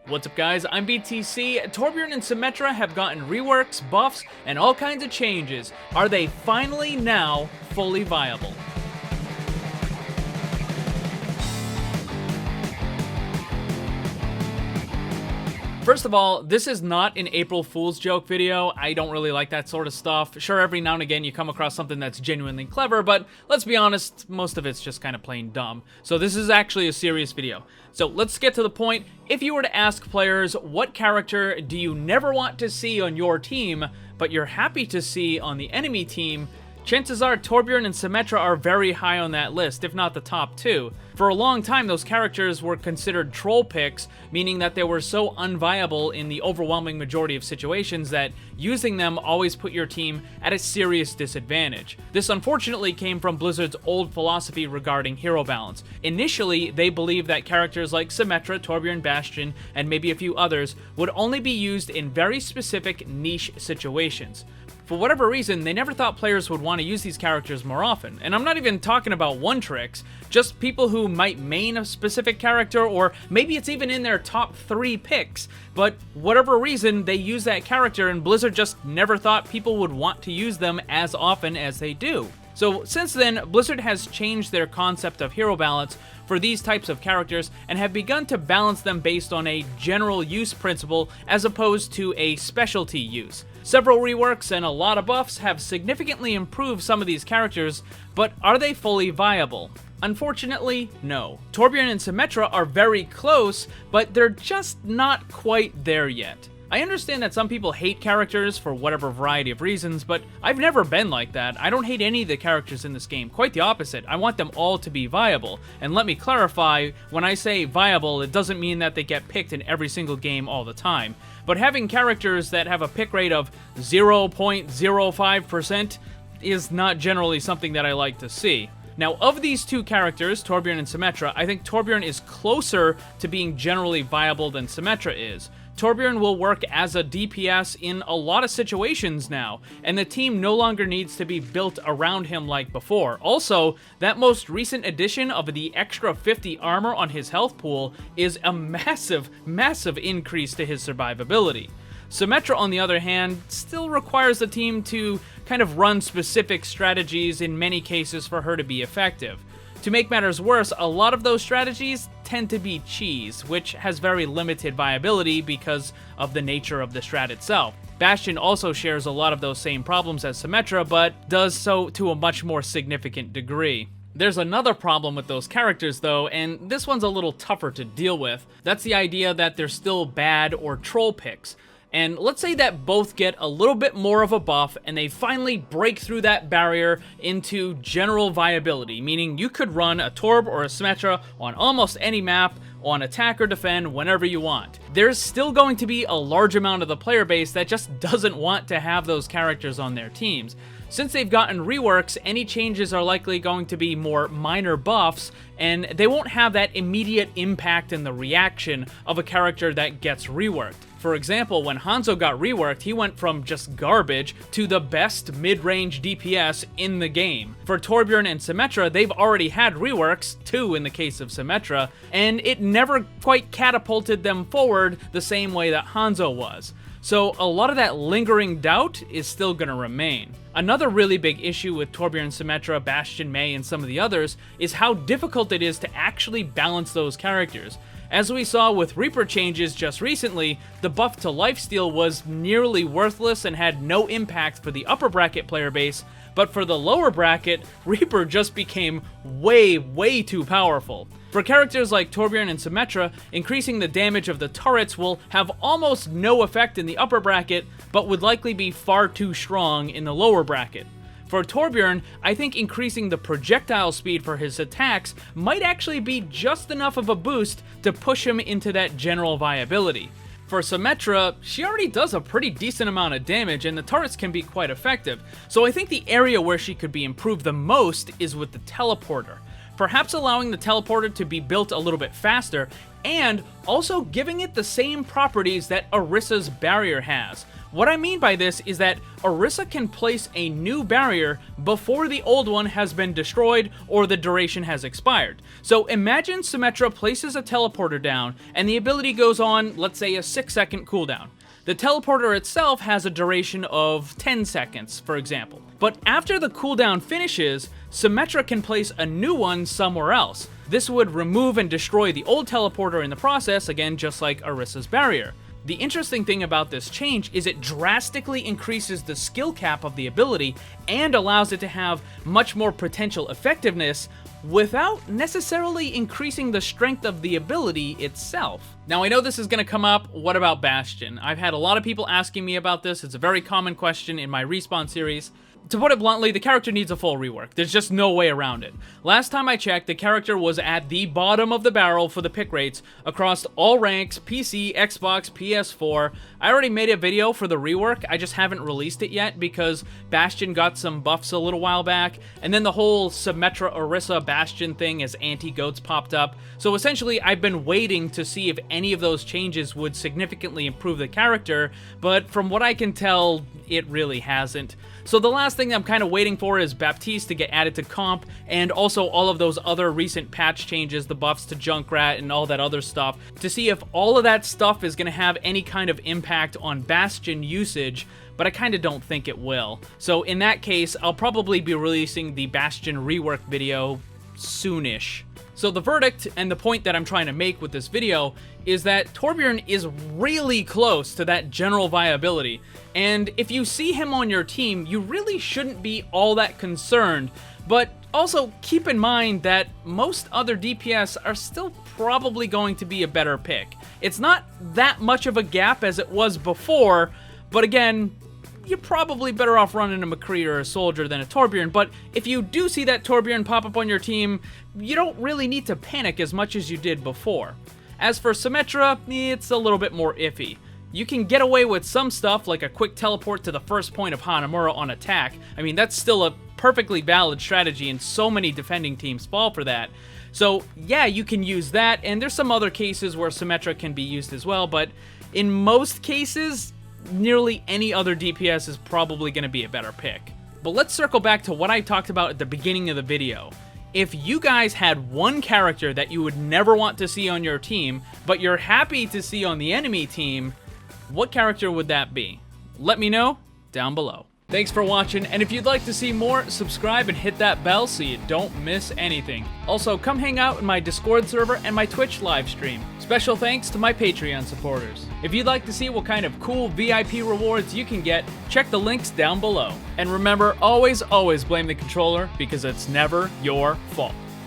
What's up guys, I'm BTC. Torbjorn and Symmetra have gotten reworks, buffs, and all kinds of changes. Are they finally now fully viable? First of all, this is not an April Fool's joke video. I don't really like that sort of stuff. Sure, every now and again you come across something that's genuinely clever, but let's be honest, most of it's just kind of plain dumb. So this is actually a serious video. So let's get to the point. If you were to ask players, what character do you never want to see on your team, but you're happy to see on the enemy team, chances are Torbjorn and Symmetra are very high on that list, if not the top two. For a long time, those characters were considered troll picks, meaning that they were so unviable in the overwhelming majority of situations that using them always put your team at a serious disadvantage. This unfortunately came from Blizzard's old philosophy regarding hero balance. Initially, they believed that characters like Symmetra, Torbjorn, Bastion, and maybe a few others would only be used in very specific niche situations. For whatever reason, they never thought players would want to use these characters more often. And I'm not even talking about one-tricks, just people who might main a specific character, or maybe it's even in their top 3 picks. But whatever reason, they use that character and Blizzard just never thought people would want to use them as often as they do. So since then, Blizzard has changed their concept of hero balance for these types of characters and have begun to balance them based on a general use principle as opposed to a specialty use. Several reworks and a lot of buffs have significantly improved some of these characters, but are they fully viable? Unfortunately, no. Torbjorn and Symmetra are very close, but they're just not quite there yet. I understand that some people hate characters for whatever variety of reasons, but I've never been like that. I don't hate any of the characters in this game, quite the opposite. I want them all to be viable. And let me clarify, when I say viable, it doesn't mean that they get picked in every single game all the time. But having characters that have a pick rate of 0.05% is not generally something that I like to see. Now, of these two characters, Torbjorn and Symmetra, I think Torbjorn is closer to being generally viable than Symmetra is. Torbjorn will work as a DPS in a lot of situations now, and the team no longer needs to be built around him like before. Also, that most recent addition of the extra 50 armor on his health pool is a massive, massive increase to his survivability. Symmetra, on the other hand, still requires the team to kind of run specific strategies in many cases for her to be effective. To make matters worse, a lot of those strategies tend to be cheese, which has very limited viability because of the nature of the strat itself. Bastion also shares a lot of those same problems as Symmetra, but does so to a much more significant degree. There's another problem with those characters though, and this one's a little tougher to deal with. That's the idea that they're still bad or troll picks. And let's say that both get a little bit more of a buff and they finally break through that barrier into general viability, meaning you could run a Torb or a Symmetra on almost any map, on attack or defend, whenever you want. There's still going to be a large amount of the player base that just doesn't want to have those characters on their teams. Since they've gotten reworks, any changes are likely going to be more minor buffs, and they won't have that immediate impact and the reaction of a character that gets reworked. For example, when Hanzo got reworked, he went from just garbage to the best mid-range DPS in the game. For Torbjorn and Symmetra, they've already had reworks, 2 in the case of Symmetra, and it never quite catapulted them forward the same way that Hanzo was. So a lot of that lingering doubt is still going to remain. Another really big issue with Torbjorn, Symmetra, Bastion, Mei, and some of the others is how difficult it is to actually balance those characters. As we saw with Reaper changes just recently, the buff to lifesteal was nearly worthless and had no impact for the upper bracket player base, but for the lower bracket, Reaper just became way too powerful. For characters like Torbjorn and Symmetra, increasing the damage of the turrets will have almost no effect in the upper bracket, but would likely be far too strong in the lower bracket. For Torbjorn, I think increasing the projectile speed for his attacks might actually be just enough of a boost to push him into that general viability. For Symmetra, she already does a pretty decent amount of damage and the turrets can be quite effective, so I think the area where she could be improved the most is with the teleporter. Perhaps allowing the teleporter to be built a little bit faster and also giving it the same properties that Orissa's barrier has. What I mean by this is that Orisa can place a new barrier before the old one has been destroyed or the duration has expired. So imagine Symmetra places a teleporter down and the ability goes on, let's say, a 6-second cooldown. The teleporter itself has a duration of 10 seconds, for example. But after the cooldown finishes, Symmetra can place a new one somewhere else. This would remove and destroy the old teleporter in the process, again, just like Orissa's barrier. The interesting thing about this change is it drastically increases the skill cap of the ability and allows it to have much more potential effectiveness without necessarily increasing the strength of the ability itself. Now, I know this is going to come up, what about Bastion? I've had a lot of people asking me about this. It's a very common question in my Respawn series. To put it bluntly, the character needs a full rework. There's just no way around it. Last time I checked, the character was at the bottom of the barrel for the pick rates across all ranks, PC, Xbox, PS4. I already made a video for the rework, I just haven't released it yet because Bastion got some buffs a little while back, and then the whole Symmetra Orisa Bastion thing as anti-goats popped up. So essentially, I've been waiting to see if any of those changes would significantly improve the character, but from what I can tell, it really hasn't. So the last thing I'm kind of waiting for is Baptiste to get added to comp, and also all of those other recent patch changes, the buffs to Junkrat and all that other stuff, to see if all of that stuff is going to have any kind of impact on Bastion usage, but I kind of don't think it will. So in that case, I'll probably be releasing the Bastion rework video soonish. So the verdict and the point that I'm trying to make with this video is that Torbjorn is really close to that general viability, and if you see him on your team, you really shouldn't be all that concerned, but also keep in mind that most other DPS are still probably going to be a better pick. It's not that much of a gap as it was before, but again, you're probably better off running a McCree or a Soldier than a Torbjorn, but if you do see that Torbjorn pop up on your team, you don't really need to panic as much as you did before. As for Symmetra, it's a little bit more iffy. You can get away with some stuff like a quick teleport to the first point of Hanamura on attack. I mean, that's still a perfectly valid strategy and so many defending teams fall for that. So yeah, you can use that, and there's some other cases where Symmetra can be used as well, but in most cases, nearly any other DPS is probably going to be a better pick. But let's circle back to what I talked about at the beginning of the video. If you guys had one character that you would never want to see on your team, but you're happy to see on the enemy team, what character would that be? Let me know down below. Thanks for watching, and if you'd like to see more, subscribe and hit that bell so you don't miss anything. Also, come hang out in my Discord server and my Twitch live stream. Special thanks to my Patreon supporters. If you'd like to see what kind of cool VIP rewards you can get, check the links down below. And remember, always blame the controller, because it's never your fault.